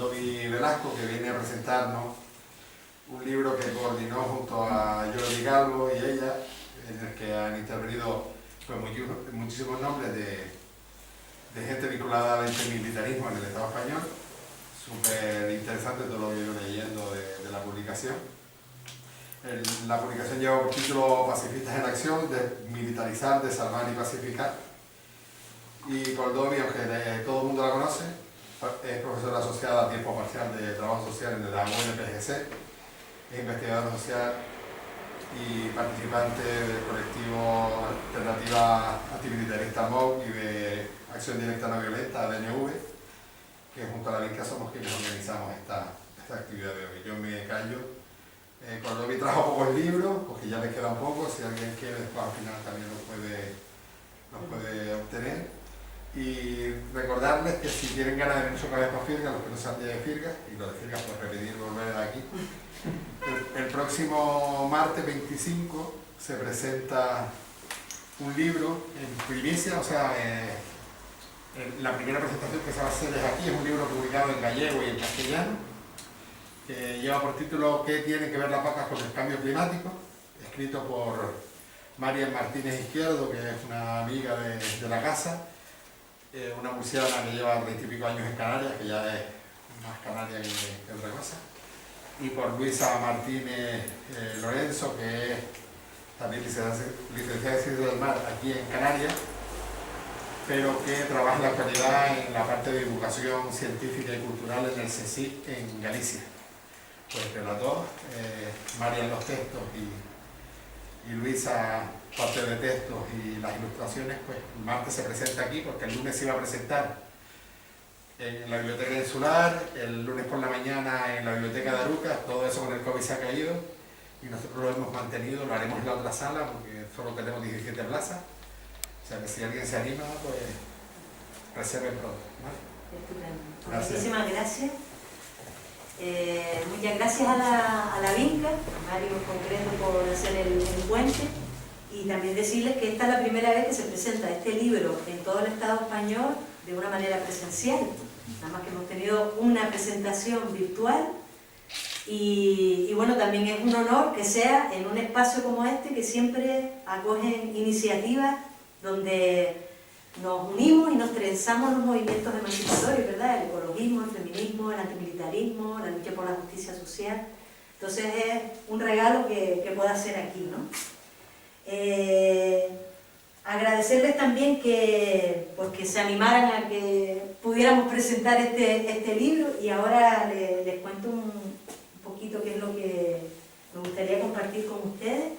Coldovi Velasco, que viene a presentarnos un libro que coordinó junto a Jordi Calvo y ella, en el que han intervenido pues, muchísimos nombres de gente vinculada al militarismo en el Estado español. Súper interesante todo lo que he ido leyendo de la publicación. La publicación lleva por título Pacifistas en Acción, Militarizar, Desarmar y Pacificar. Y Coldovi, aunque todo el mundo la conoce, es profesora asociada a tiempo parcial de trabajo social en la UNPGC, es investigadora social y participante del colectivo Alternativa Antimilitarista MOV y de Acción Directa No Violenta, DNV, que junto a la Vinca somos quienes organizamos esta actividad de hoy. Yo me callo. Coldovi trajo pocos libros, porque ya les queda un poco, si alguien quiere después al final también los puede obtener. Y recordarles que si tienen ganas de venir otra vez para Firgas, los que no sean de Firgas, y los de Firgas pues repetir volver de aquí, el próximo martes 25 se presenta un libro en primicia, o sea, la primera presentación que se va a hacer es aquí, es un libro publicado en gallego y en castellano, que lleva por título ¿Qué tienen que ver las vacas con el cambio climático?, escrito por Marian Martínez Izquierdo, que es una amiga de la casa, una murciana que lleva 20 y pico años en Canarias, que ya es más canaria que otra cosa, y por Luisa Martínez Lorenzo, que es también licenciada en Ciencias del Mar aquí en Canarias, pero que trabaja en la actualidad en la parte de divulgación científica y cultural en el CSIC en Galicia. Pues entre las dos, Marian los textos y Luisa parte de textos y las ilustraciones, pues el martes se presenta aquí porque el lunes se iba a presentar en la Biblioteca Insular, el lunes por la mañana en la Biblioteca de Arucas, todo eso con el COVID se ha caído y nosotros lo hemos mantenido, lo haremos en la otra sala porque solo tenemos 17 plazas, o sea que si alguien se anima, pues reserven pronto, ¿vale? Estupendo. Gracias. Muchísimas gracias. Muchas gracias a la Vinca, a Mario en concreto por hacer el puente, y también decirles que esta es la primera vez que se presenta este libro en todo el Estado español de una manera presencial, nada más que hemos tenido una presentación virtual y bueno, también es un honor que sea en un espacio como este que siempre acogen iniciativas donde nos unimos y nos trenzamos los movimientos emancipatorios, ¿verdad? El ecologismo, el feminismo, el antimilitarismo, la lucha por la justicia social. Entonces es un regalo que pueda hacer aquí, ¿no? Agradecerles también que se animaran a que pudiéramos presentar este libro, y ahora les cuento un poquito qué es lo que me gustaría compartir con ustedes.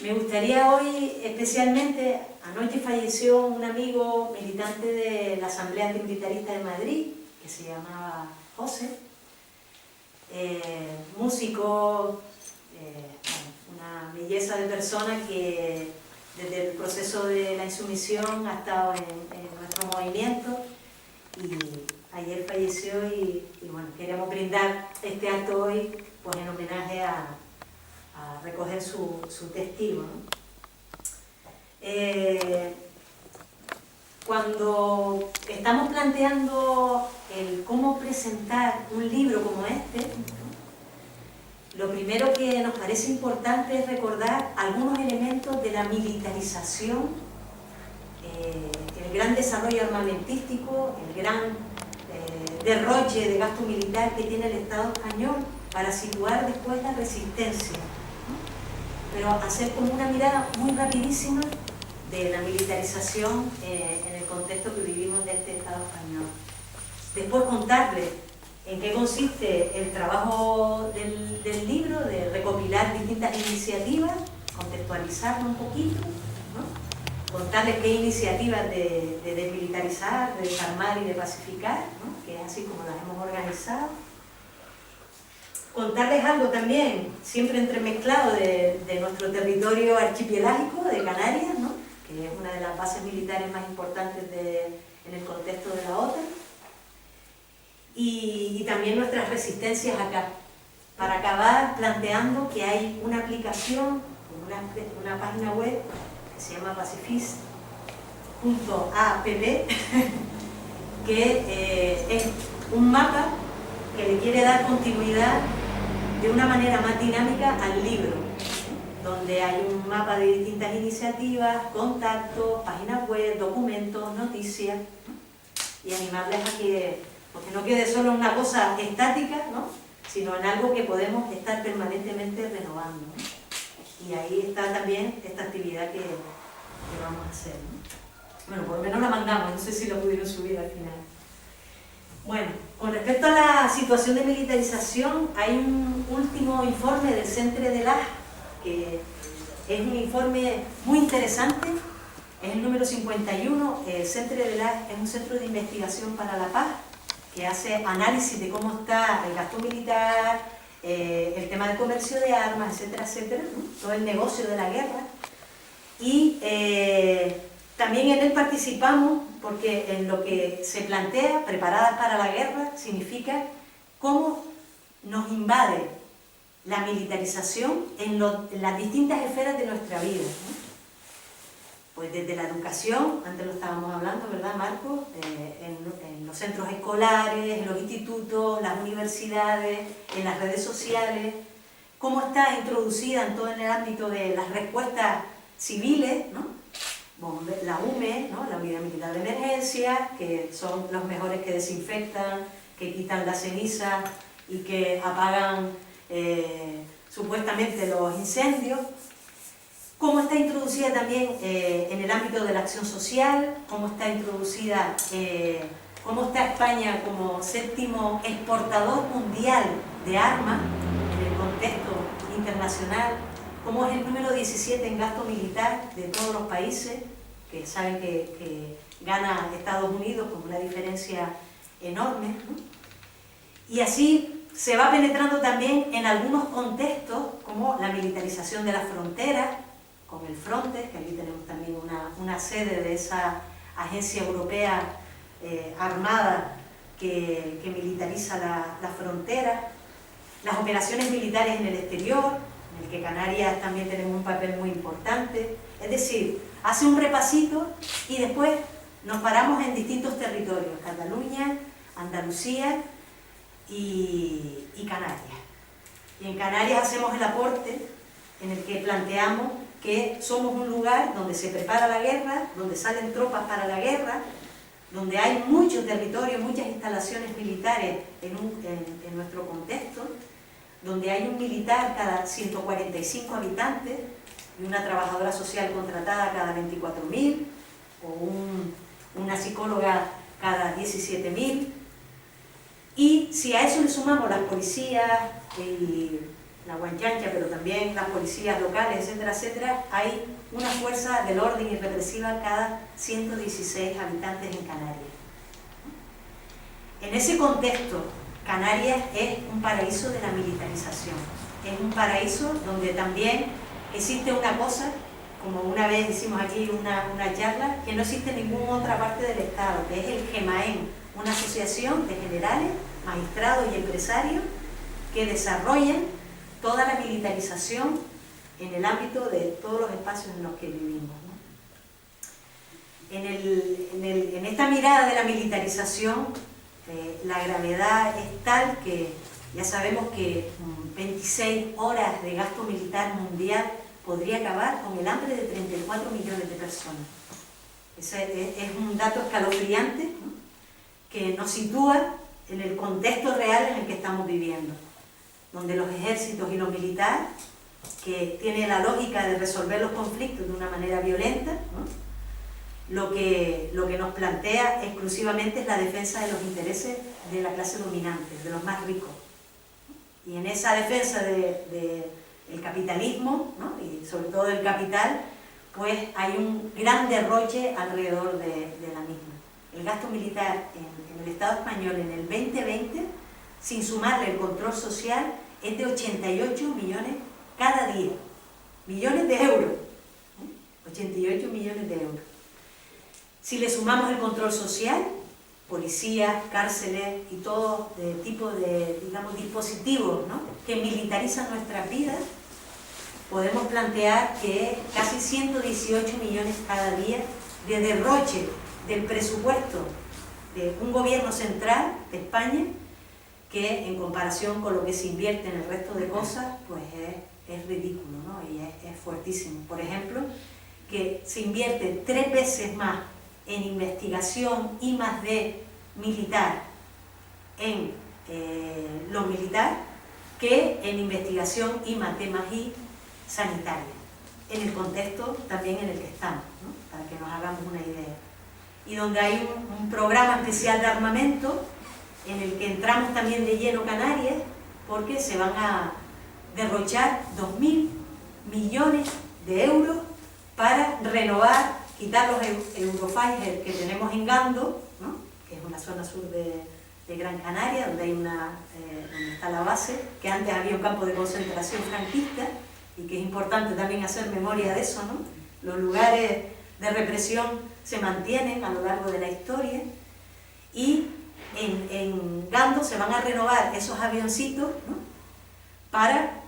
Me gustaría hoy, especialmente, anoche falleció un amigo militante de la Asamblea Antimilitarista de Madrid, que se llamaba José, músico, una belleza de persona que desde el proceso de la insumisión ha estado en nuestro movimiento, y ayer falleció y bueno, queremos brindar este acto hoy pues en homenaje a recoger su testigo, ¿no? Cuando estamos planteando el cómo presentar un libro como este, lo primero que nos parece importante es recordar algunos elementos de la militarización, el gran desarrollo armamentístico, el gran derroche de gasto militar que tiene el Estado español para situar después la resistencia, ¿no? Pero hacer como una mirada muy rapidísima de la militarización en el contexto que vivimos de este Estado español. Después contarles en qué consiste el trabajo del libro, de recopilar distintas iniciativas, contextualizarlo un poquito, ¿no? Contarles qué iniciativas de desmilitarizar, de desarmar y de pacificar, ¿no? Que es así como las hemos organizado. Contarles algo también, siempre entremezclado, de nuestro territorio archipelágico de Canarias, ¿no? Que es una de las bases militares más importantes en el contexto de la OTAN. Y también nuestras resistencias acá, para acabar planteando que hay una aplicación, una página web que se llama pacifist.app, que es un mapa que le quiere dar continuidad de una manera más dinámica al libro, donde hay un mapa de distintas iniciativas, contactos, páginas web, documentos, noticias, y animarles a que, porque no quede solo una cosa estática, ¿no?, sino en algo que podemos estar permanentemente renovando, ¿no? Y ahí está también esta actividad que vamos a hacer, ¿no? Bueno, por lo menos la mandamos, no sé si lo pudieron subir al final. Bueno, con respecto a la situación de militarización, hay un último informe del Centre de l'Art, que es un informe muy interesante, es el número 51. El Centre de l'Art es un centro de investigación para la paz, que hace análisis de cómo está el gasto militar, el tema del comercio de armas, etcétera, etcétera, ¿no?, todo el negocio de la guerra. Y también en él participamos porque en lo que se plantea, preparadas para la guerra, significa cómo nos invade la militarización en las distintas esferas de nuestra vida, ¿no? Pues desde la educación, antes lo estábamos hablando, ¿verdad, Marco? En los centros escolares, en los institutos, las universidades, en las redes sociales, cómo está introducida en todo el ámbito de las respuestas civiles, ¿no? La UME, ¿no?, la Unidad Militar de Emergencia, que son los mejores que desinfectan, que quitan la ceniza y que apagan supuestamente los incendios. Cómo está introducida también en el ámbito de la acción social, cómo está introducida, cómo está España como séptimo exportador mundial de armas en el contexto internacional, cómo es el número 17 en gasto militar de todos los países, que saben que gana Estados Unidos con una diferencia enorme, ¿no? Y así se va penetrando también en algunos contextos, como la militarización de las fronteras, con el Frontex, que aquí tenemos también una sede de esa agencia europea armada que militariza la frontera, las operaciones militares en el exterior, en el que Canarias también tenemos un papel muy importante. Es decir, hace un repasito y después nos paramos en distintos territorios: Cataluña, Andalucía y Canarias. Y en Canarias hacemos el aporte en el que planteamos que somos un lugar donde se prepara la guerra, donde salen tropas para la guerra, donde hay mucho territorio, muchas instalaciones militares en nuestro contexto, donde hay un militar cada 145 habitantes y una trabajadora social contratada cada 24.000, o una psicóloga cada 17.000. Y si a eso le sumamos las policías y la guanchancha, pero también las policías locales, etcétera, etcétera, hay una fuerza del orden y represiva cada 116 habitantes en Canarias. En ese contexto, Canarias es un paraíso de la militarización, es un paraíso donde también existe una cosa, como una vez hicimos aquí una charla, que no existe en ninguna otra parte del Estado, que es el GEMAEM, una asociación de generales, magistrados y empresarios que desarrollan toda la militarización en el ámbito de todos los espacios en los que vivimos, ¿no? En esta mirada de la militarización, la gravedad es tal que ya sabemos que 26 horas de gasto militar mundial podría acabar con el hambre de 34 millones de personas. Ese es un dato escalofriante, ¿no?, que nos sitúa en el contexto real en el que estamos viviendo, donde los ejércitos y los militares, que tiene la lógica de resolver los conflictos de una manera violenta, ¿no?, lo que nos plantea exclusivamente es la defensa de los intereses de la clase dominante, de los más ricos. Y en esa defensa del capitalismo, ¿no?, y sobre todo del capital, pues hay un gran derroche alrededor de la misma. El gasto militar en el Estado español en el 2020, sin sumarle el control social, es de 88 millones cada día. Millones de euros. 88 millones de euros. Si le sumamos el control social, policías, cárceles y todo tipo de, digamos, dispositivos, ¿no?, que militarizan nuestras vidas, podemos plantear que casi 118 millones cada día de derroche del presupuesto de un gobierno central de España, que en comparación con lo que se invierte en el resto de cosas, pues es ridículo, ¿no? Y es fuertísimo. Por ejemplo, que se invierte 3 veces más en investigación I+D militar en lo militar que en investigación I+D+I sanitaria, en el contexto también en el que estamos, ¿no? Para que nos hagamos una idea. Y donde hay un programa especial de armamento en el que entramos también de lleno Canarias, porque se van a derrochar 2.000 millones de euros para renovar, quitar los Eurofighters que tenemos en Gando, ¿no? Que es una zona sur de Gran Canaria, donde donde está la base, que antes había un campo de concentración franquista, y que es importante también hacer memoria de eso, ¿no? Los lugares de represión se mantienen a lo largo de la historia, y en Gando se van a renovar esos avioncitos, ¿no? Para,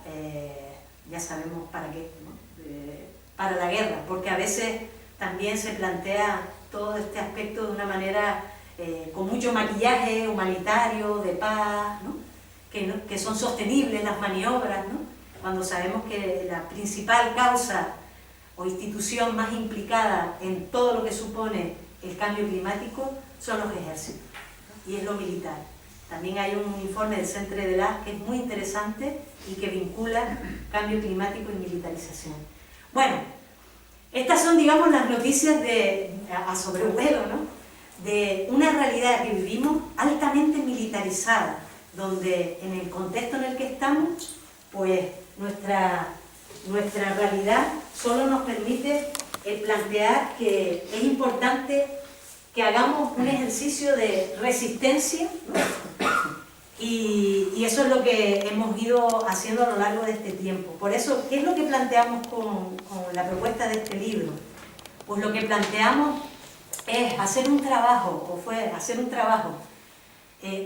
ya sabemos para qué, ¿no? Para la guerra, porque a veces también se plantea todo este aspecto de una manera con mucho maquillaje humanitario, de paz, ¿no? Que son sostenibles las maniobras, ¿no? Cuando sabemos que la principal causa o institución más implicada en todo lo que supone el cambio climático son los ejércitos, ¿no? Y es lo militar. También hay un informe del Centre de l'As que es muy interesante y que vincula cambio climático y militarización. Bueno, estas son, digamos, las noticias a sobrevuelo, ¿no? De una realidad que vivimos altamente militarizada, donde en el contexto en el que estamos, pues nuestra realidad solo nos permite plantear que es importante que hagamos un ejercicio de resistencia, ¿no? Y eso es lo que hemos ido haciendo a lo largo de este tiempo. Por eso, ¿qué es lo que planteamos con la propuesta de este libro? Pues lo que planteamos es hacer un trabajo,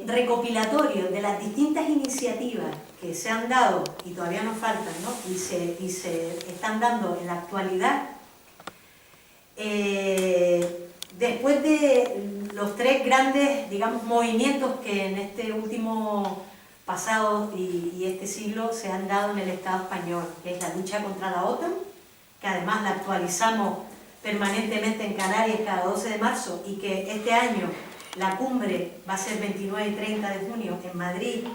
recopilatorio de las distintas iniciativas que se han dado y todavía nos faltan, ¿no? y se están dando en la actualidad, después de los 3 grandes, digamos, movimientos que en este último pasado y este siglo se han dado en el Estado español, que es la lucha contra la OTAN, que además la actualizamos permanentemente en Canarias cada 12 de marzo y que este año la cumbre va a ser 29 y 30 de junio en Madrid,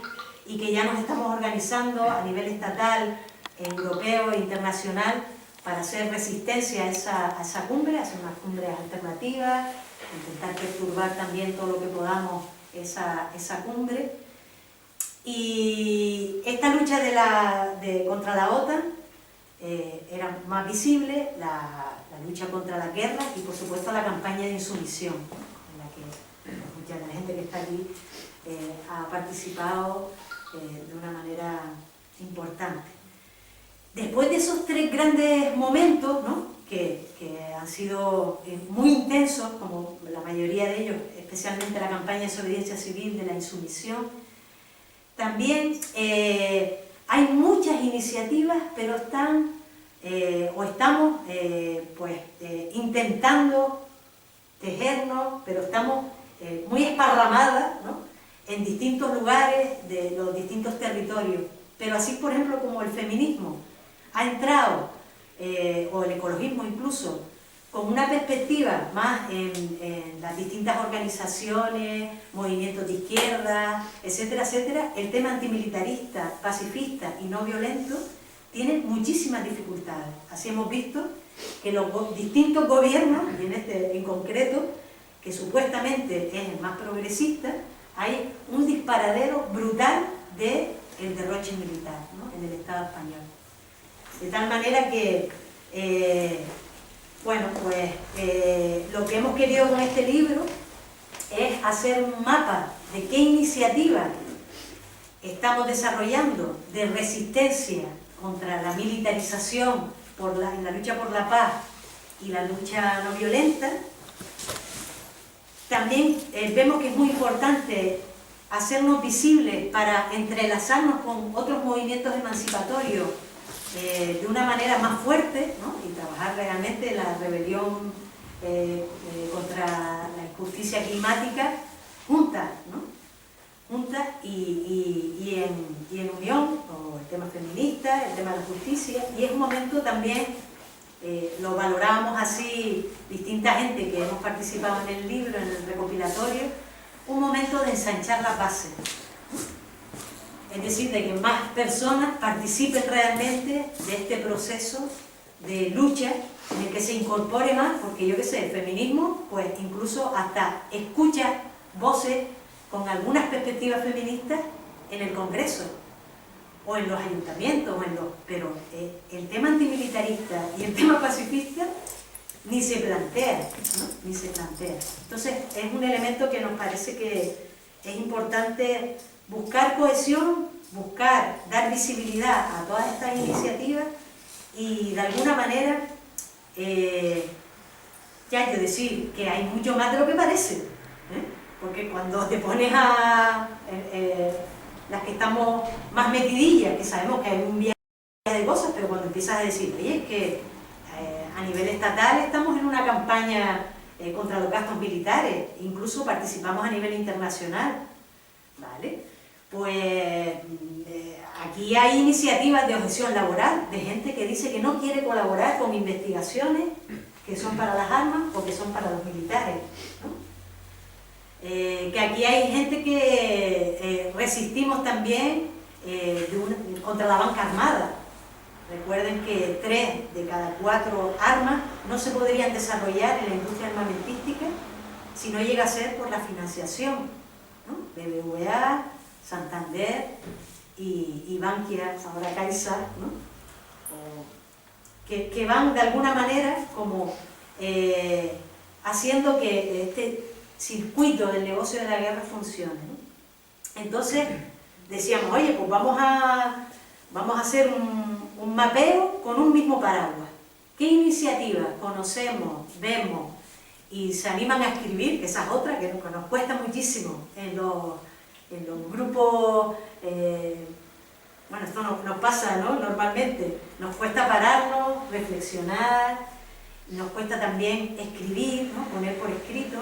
y que ya nos estamos organizando a nivel estatal, europeo e internacional para hacer resistencia a esa cumbre, hacer unas cumbres alternativas, intentar perturbar también todo lo que podamos esa cumbre. Y esta lucha contra la OTAN era más visible, la lucha contra la guerra y por supuesto la campaña de insumisión, en la que mucha de la gente que está aquí ha participado de una manera importante. Después de esos 3 grandes momentos, ¿no? que han sido muy intensos, como la mayoría de ellos, especialmente la campaña de desobediencia civil de la insumisión, también hay muchas iniciativas, pero estamos intentando tejernos, pero estamos muy esparramadas, ¿no? En distintos lugares de los distintos territorios. Pero así, por ejemplo, como el feminismo ha entrado, o el ecologismo incluso, con una perspectiva más en las distintas organizaciones, movimientos de izquierda, etcétera, etcétera, el tema antimilitarista, pacifista y no violento tiene muchísimas dificultades. Así hemos visto que los distintos gobiernos, y en este en concreto, que supuestamente es el más progresista, hay un disparadero brutal del derroche militar, ¿no? En el Estado español. De tal manera que, lo que hemos querido con este libro es hacer un mapa de qué iniciativas estamos desarrollando de resistencia contra la militarización en la lucha por la paz y la lucha no violenta. También vemos que es muy importante hacernos visibles para entrelazarnos con otros movimientos emancipatorios de una manera más fuerte, ¿no? Y trabajar realmente la rebelión contra la injusticia climática juntas, ¿no? juntas y en unión, o el tema feminista, el tema de la justicia, y es un momento también, lo valoramos así distinta gente que hemos participado en el libro, en el recopilatorio, un momento de ensanchar las bases, es decir, de que más personas participen realmente de este proceso de lucha en el que se incorpore más, porque yo qué sé, el feminismo, pues incluso hasta escucha voces con algunas perspectivas feministas en el Congreso o en los ayuntamientos, pero el tema antimilitarista y el tema pacifista ni se plantea, ¿no? Ni se plantea. Entonces es un elemento que nos parece que es importante buscar cohesión, buscar dar visibilidad a todas estas iniciativas y de alguna manera ya hay que decir que hay mucho más de lo que parece, porque cuando te pones a las que estamos más metidillas, que sabemos que hay un viaje de cosas, pero cuando empiezas a decir, oye, es que a nivel estatal estamos en una campaña contra los gastos militares, incluso participamos a nivel internacional, ¿vale? Pues aquí hay iniciativas de objeción laboral, de gente que dice que no quiere colaborar con investigaciones que son para las armas o que son para los militares, ¿no? Que aquí hay gente que resistimos también contra la banca armada. Recuerden que 3 de cada 4 armas no se podrían desarrollar en la industria armamentística si no llega a ser por la financiación, ¿no? BBVA, Santander y Bankia, ahora Caixa, ¿no? Que van de alguna manera como haciendo que este circuito del negocio de la guerra funcione, ¿no? Entonces decíamos, oye, pues vamos a hacer un mapeo con un mismo paraguas. ¿Qué iniciativas conocemos, vemos y se animan a escribir? Que esa es otra que nos cuesta muchísimo en los grupos. Bueno, esto nos pasa, ¿no? Normalmente nos cuesta pararnos, reflexionar, nos cuesta también escribir, ¿no? Poner por escrito,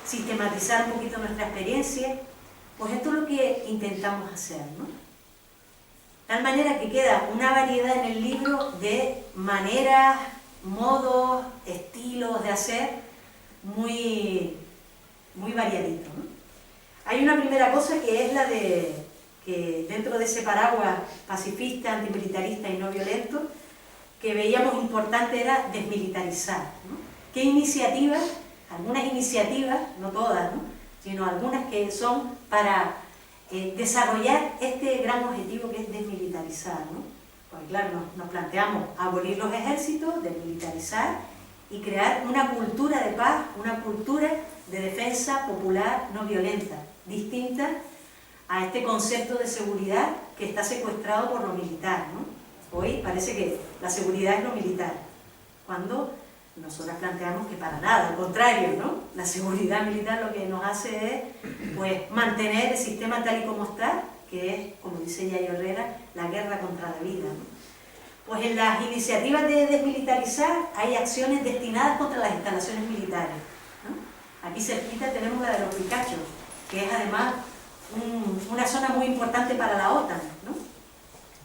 sistematizar un poquito nuestra experiencia. Pues esto es lo que intentamos hacer, ¿no? De tal manera que queda una variedad en el libro de maneras, modos, estilos de hacer muy variaditos, ¿no? Hay una primera cosa que es la de que dentro de ese paraguas pacifista, antimilitarista y no violento, que veíamos importante era desmilitarizar, ¿no? ¿Qué iniciativas? Algunas iniciativas, no todas, ¿no? Sino algunas que son para desarrollar este gran objetivo que es desmilitarizar, ¿no? Pues claro, nos planteamos abolir los ejércitos, desmilitarizar y crear una cultura de paz, una cultura de defensa popular no violenta, distinta a este concepto de seguridad que está secuestrado por lo militar, ¿no? Hoy parece que la seguridad es lo militar, cuando nosotras planteamos que para nada, al contrario, ¿no? La seguridad militar lo que nos hace es pues, mantener el sistema tal y como está, que es, como dice Yayo Herrera, la guerra contra la vida, ¿no? Pues en las iniciativas de desmilitarizar hay acciones destinadas contra las instalaciones militares, ¿no? Aquí cerquita tenemos la de los Picachos, que es además una zona muy importante para la OTAN, ¿no?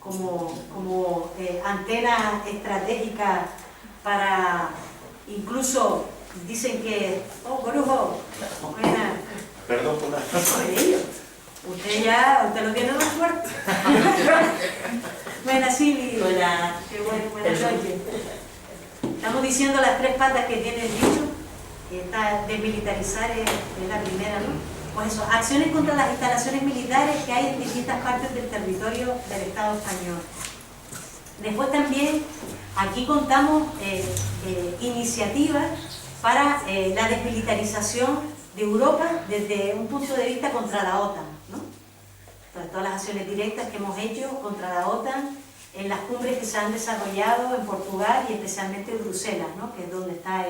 Como antena estratégica para, incluso dicen que, oh, Corujo, buena. Perdón por la... Usted lo tiene más fuerte. Buena, Silvi. Hola. Qué buenas noches. Estamos diciendo las 3 patas que tiene el dicho, que está desmilitarizar es la primera, ¿no? Pues eso, acciones contra las instalaciones militares que hay en distintas partes del territorio del Estado español. Después también, aquí contamos iniciativas para la desmilitarización de Europa desde un punto de vista contra la OTAN, ¿no? Entonces, todas las acciones directas que hemos hecho contra la OTAN en las cumbres que se han desarrollado en Portugal y especialmente en Bruselas, ¿no? Que es donde está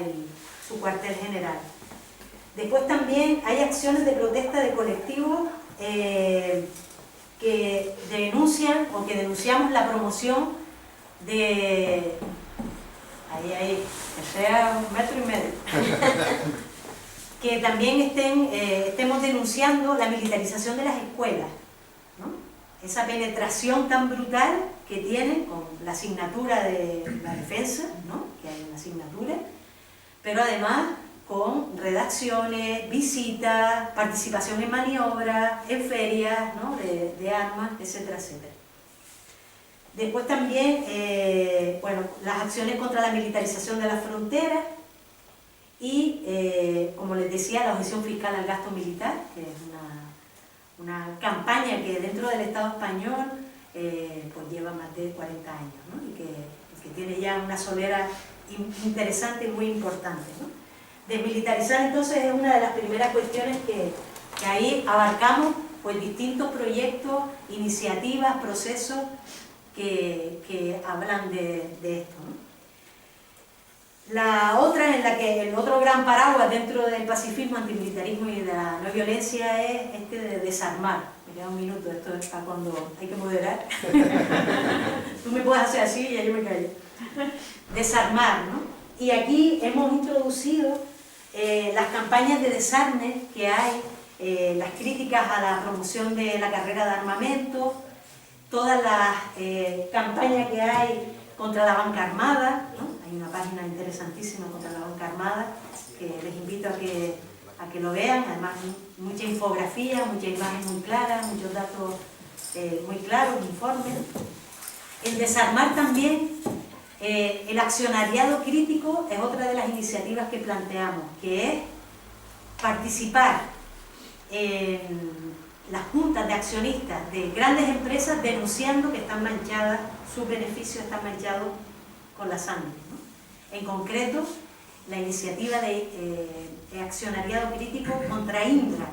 su cuartel general. Después también hay acciones de protesta de colectivos que denuncian o que denunciamos la promoción de... Ahí, que sea 1,5 metros. que también estemos denunciando la militarización de las escuelas, ¿no? Esa penetración tan brutal que tienen con la asignatura de la defensa, ¿no? Que hay una asignatura, pero además con redacciones, visitas, participación en maniobras, en ferias, ¿no? de armas, etcétera, etcétera. Después también, bueno, las acciones contra la militarización de las fronteras y, como les decía, la objeción fiscal al gasto militar, que es una campaña que dentro del Estado español pues lleva más de 40 años, ¿no? y que tiene ya una solera interesante y muy importante, ¿no? Desmilitarizar entonces es una de las primeras cuestiones que ahí abarcamos, pues distintos proyectos, iniciativas, procesos que hablan de esto, ¿no? La otra, en la que el otro gran paraguas dentro del pacifismo, antimilitarismo y de la no violencia es este de desarmar. Me queda un minuto, esto es para cuando hay que moderar. Tú me puedes hacer así y ya yo me callo. Desarmar, ¿no? Y aquí hemos introducido las campañas de desarme que hay, las críticas a la promoción de la carrera de armamento, todas las campañas que hay contra la banca armada, ¿no? Hay una página interesantísima contra la banca armada que les invito a que lo vean, además mucha infografía, mucha imagen muy clara, muchos datos muy claros, informes. El desarmar también, el accionariado crítico es otra de las iniciativas que planteamos, que es participar en las juntas de accionistas de grandes empresas denunciando que están manchadas, sus beneficios están manchados con la sangre, ¿no? En concreto, la iniciativa de accionariado crítico contra Indra.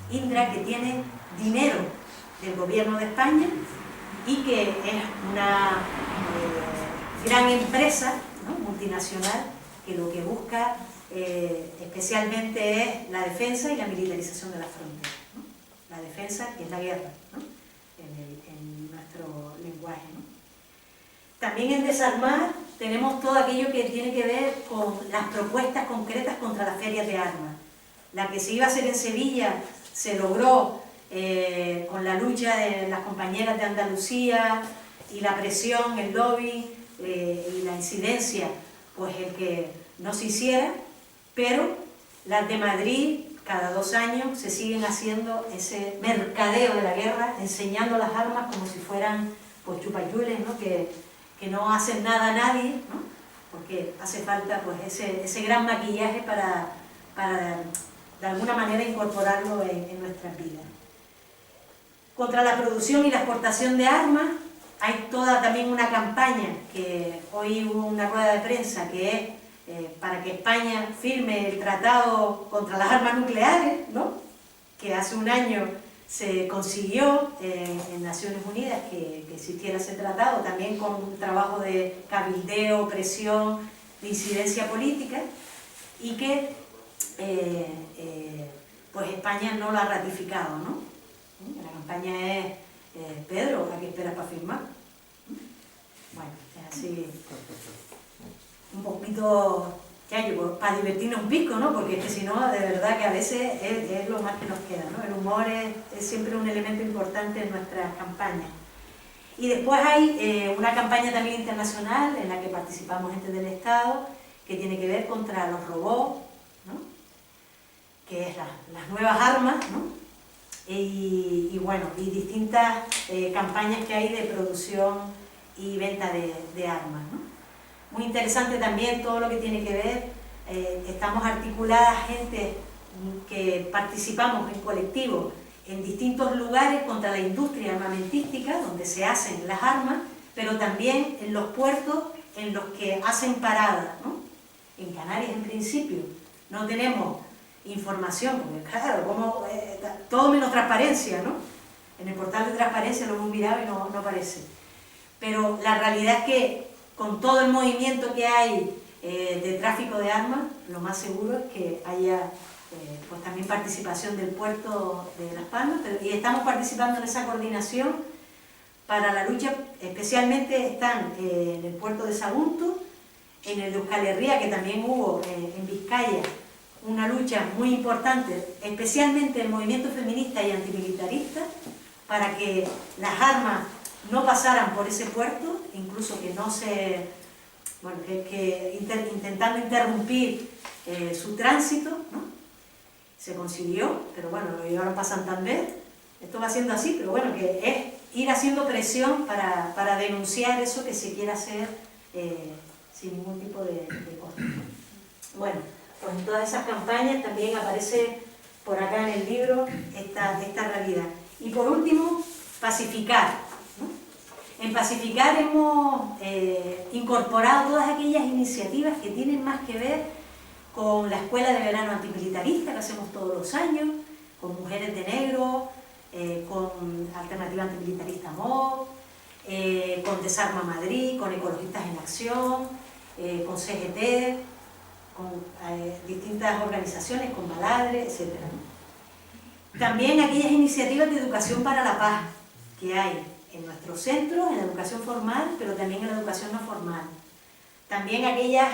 Indra, que tiene dinero del gobierno de España y que es una gran empresa, ¿no? multinacional, que lo que busca especialmente es la defensa y la militarización de las fronteras, ¿no? La defensa, que es la guerra, ¿no? en nuestro lenguaje, ¿no? También en desarmar tenemos todo aquello que tiene que ver con las propuestas concretas contra las ferias de armas. La que se iba a hacer en Sevilla se logró con la lucha de las compañeras de Andalucía y la presión, el lobby y la incidencia, pues el que no se hiciera, pero las de Madrid cada 2 años se siguen haciendo ese mercadeo de la guerra, enseñando las armas como si fueran pues chupayules, ¿no? que no hacen nada a nadie, ¿no? Porque hace falta pues ese gran maquillaje para de alguna manera incorporarlo en nuestras vidas. Contra la producción y la exportación de armas hay toda también una campaña que hoy hubo una rueda de prensa que es para que España firme el tratado contra las armas nucleares, ¿no? Que hace un año se consiguió en Naciones Unidas que existiera ese tratado, también con un trabajo de cabildeo, presión, de incidencia política, y que pues España no lo ha ratificado, ¿no? La campaña es Pedro, ¿a qué esperas para firmar? Bueno, es así un poquito para divertirnos un pico, ¿no? Porque es que si no, de verdad que a veces es lo más que nos queda, ¿no? El humor es siempre un elemento importante en nuestras campañas. Y después hay una campaña también internacional en la que participamos gente del Estado, que tiene que ver contra los robots, ¿no? Que es las nuevas armas, ¿no? Y bueno, y distintas campañas que hay de producción y venta de armas, ¿no? Muy interesante también todo lo que tiene que ver, estamos articuladas gente que participamos en colectivos en distintos lugares contra la industria armamentística, donde se hacen las armas, pero también en los puertos en los que hacen paradas, ¿no? En Canarias, en principio, no tenemos información, porque claro, todo menos transparencia, ¿no? En el portal de transparencia lo hemos mirado y no aparece. Pero la realidad es que con todo el movimiento que hay de tráfico de armas, lo más seguro es que haya pues también participación del puerto de Las Palmas, y estamos participando en esa coordinación para la lucha. Especialmente están en el puerto de Sagunto, en el de Euskal Herria, que también hubo en Vizcaya una lucha muy importante, especialmente el movimiento feminista y antimilitarista, para que las armas no pasaran por ese puerto, incluso que no se, bueno, intentando interrumpir su tránsito, ¿no? Se consiguió, pero bueno, lo llevaron para Santander. Esto va siendo así, pero bueno, que es ir haciendo presión para denunciar eso que se quiera hacer sin ningún tipo de costo. Bueno, pues en todas esas campañas también aparece por acá en el libro esta realidad. Y por último, pacificar, ¿no? En pacificar hemos incorporado todas aquellas iniciativas que tienen más que ver con la Escuela de Verano Antimilitarista que hacemos todos los años, con Mujeres de Negro, con Alternativa Antimilitarista MOV, con Desarma Madrid, con Ecologistas en Acción, con CGT, con distintas organizaciones, con Baladre, etc. También aquellas iniciativas de educación para la paz que hay en nuestros centros, en la educación formal, pero también en la educación no formal. También aquellas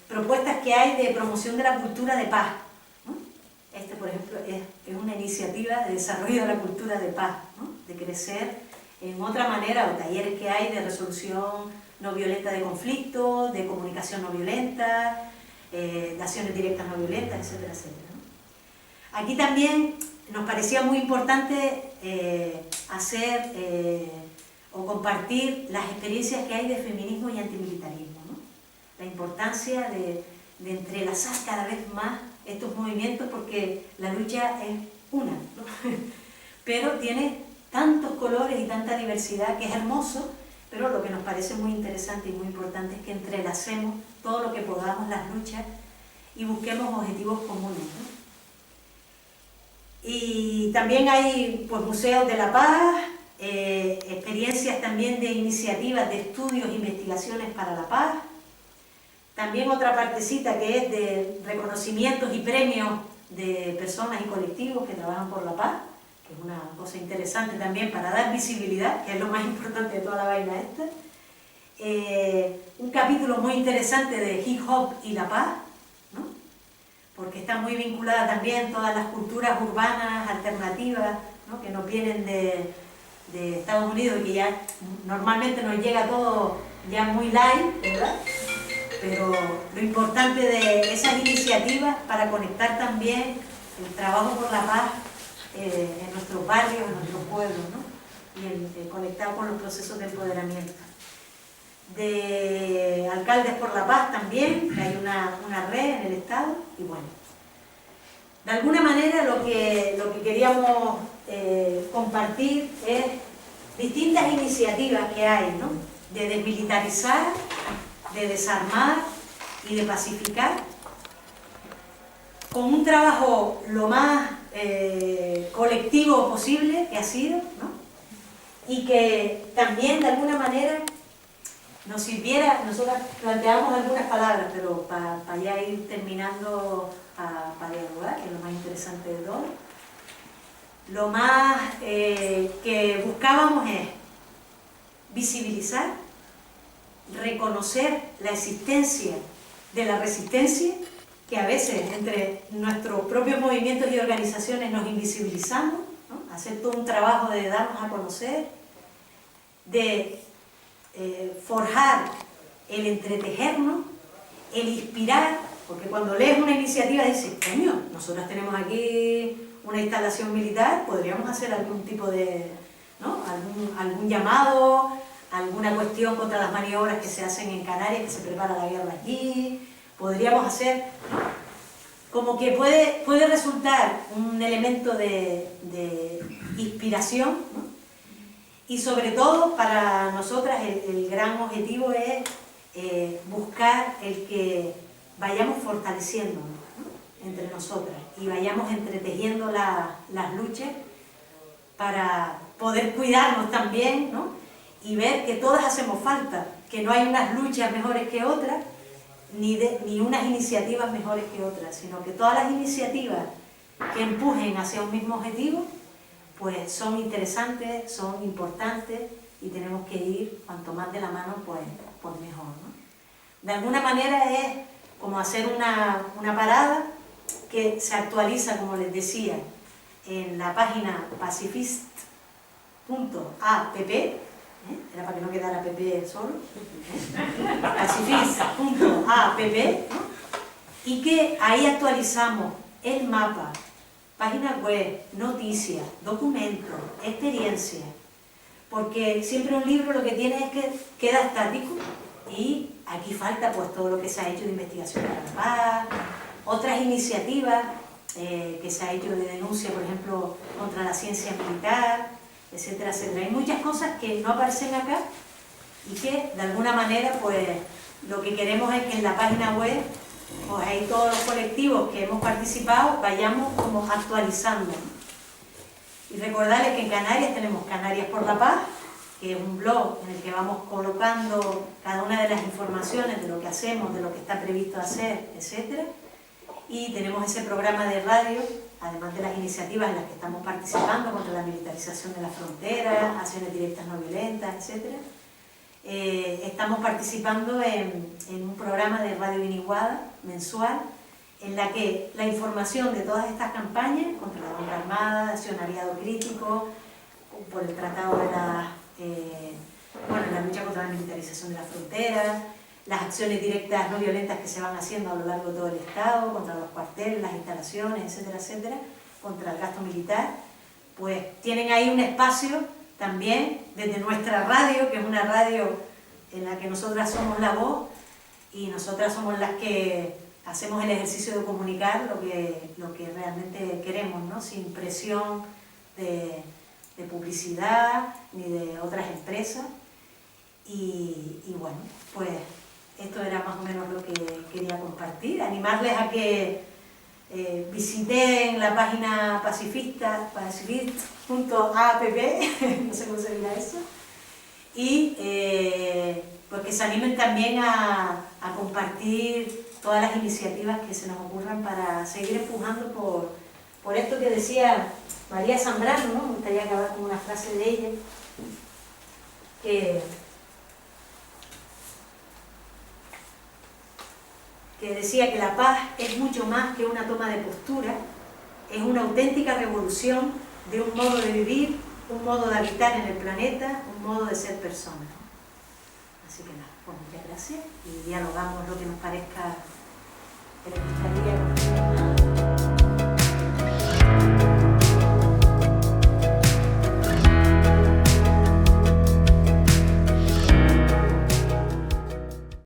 propuestas que hay de promoción de la cultura de paz, ¿no? Por ejemplo, es una iniciativa de desarrollo de la cultura de paz, ¿no? De crecer en otra manera, los talleres que hay de resolución no violenta de conflictos, de comunicación no violenta, de acciones directas no violentas, etcétera, etcétera, ¿no? Aquí también nos parecía muy importante hacer o compartir las experiencias que hay de feminismo y antimilitarismo, ¿no? La importancia de entrelazar cada vez más estos movimientos, porque la lucha es una, ¿no? Pero tiene tantos colores y tanta diversidad que es hermoso, pero lo que nos parece muy interesante y muy importante es que entrelacemos todo lo que podamos las luchas y busquemos objetivos comunes, ¿no? Y también hay pues, museos de la paz, experiencias también de iniciativas de estudios e investigaciones para la paz. También otra partecita que es de reconocimientos y premios de personas y colectivos que trabajan por la paz, que es una cosa interesante también para dar visibilidad, que es lo más importante de toda la vaina esta. Un capítulo muy interesante de hip hop y la paz, ¿no? Porque está muy vinculada también todas las culturas urbanas alternativas, ¿no? Que nos vienen de Estados Unidos y que ya normalmente nos llega todo ya muy light, ¿verdad? Pero lo importante de esas iniciativas para conectar también el trabajo por la paz en nuestros barrios, en nuestros pueblos, ¿no? Y conectar con los procesos de empoderamiento. De Alcaldes por la Paz también, que hay una red en el Estado, y bueno. De alguna manera lo que queríamos compartir es distintas iniciativas que hay, ¿no? De desmilitarizar, de desarmar y de pacificar, con un trabajo lo más colectivo posible que ha sido, ¿no? Y que también de alguna manera nos sirviera. Nosotros planteamos algunas palabras, pero para ya ir terminando para dialogar, que es lo más interesante de todo. Lo más que buscábamos es visibilizar, reconocer la existencia de la resistencia, que a veces entre nuestros propios movimientos y organizaciones nos invisibilizamos, ¿no? Hacer todo un trabajo de darnos a conocer, de forjar el entretejernos, el inspirar, porque cuando lees una iniciativa dices, coño, nosotros tenemos aquí una instalación militar, podríamos hacer algún tipo de, ¿no? algún llamado, alguna cuestión contra las maniobras que se hacen en Canarias, que se prepara la guerra allí, podríamos hacer, ¿no? Como que puede resultar un elemento de inspiración, ¿no? Y sobre todo para nosotras el gran objetivo es buscar el que vayamos fortaleciéndonos, ¿no? Entre nosotras y vayamos entretejiendo las luchas para poder cuidarnos también, ¿no? Y ver que todas hacemos falta, que no hay unas luchas mejores que otras, ni unas iniciativas mejores que otras, sino que todas las iniciativas que empujen hacia un mismo objetivo, pues son interesantes, son importantes y tenemos que ir cuanto más de la mano, pues mejor, ¿no? De alguna manera es como hacer una parada que se actualiza, como les decía, en la página pacifist.app, era para que no quedara PP solo, pacifist.app, y que ahí actualizamos el mapa, página web, noticias, documentos, experiencias, porque siempre un libro lo que tiene es que queda estático y aquí falta pues todo lo que se ha hecho de investigación para la paz, otras iniciativas que se ha hecho de denuncia, por ejemplo, contra la ciencia militar, etcétera, etcétera. Hay muchas cosas que no aparecen acá y que de alguna manera pues lo que queremos es que en la página web pues ahí todos los colectivos que hemos participado vayamos como actualizando. Y recordarles que en Canarias tenemos Canarias por la Paz, que es un blog en el que vamos colocando cada una de las informaciones de lo que hacemos, de lo que está previsto hacer, etc. Y tenemos ese programa de radio, además de las iniciativas en las que estamos participando contra la militarización de la frontera, acciones directas no violentas, etc. Estamos participando en un programa de Radio Iniguada mensual, en la que la información de todas estas campañas contra la bomba armada, accionariado crítico, por el tratado de la lucha contra la militarización de la frontera, las acciones directas no violentas que se van haciendo a lo largo de todo el Estado, contra los cuarteles, las instalaciones, etcétera, etcétera, contra el gasto militar, pues tienen ahí un espacio también desde nuestra radio, que es una radio en la que nosotras somos la voz y nosotras somos las que hacemos el ejercicio de comunicar lo que realmente queremos, ¿no? Sin presión de publicidad ni de otras empresas. Y bueno, pues esto era más o menos lo que quería compartir. Animarles a que visiten la página pacifist.app, no sé cómo se dirá eso, y pues que se animen también a compartir todas las iniciativas que se nos ocurran para seguir empujando por esto que decía María Zambrano, ¿no? Me gustaría acabar con una frase de ella, que decía que la paz es mucho más que una toma de postura, es una auténtica revolución de un modo de vivir, un modo de habitar en el planeta, un modo de ser persona. Así que nada, pues muchas gracias y dialogamos lo que nos parezca que les gustaría.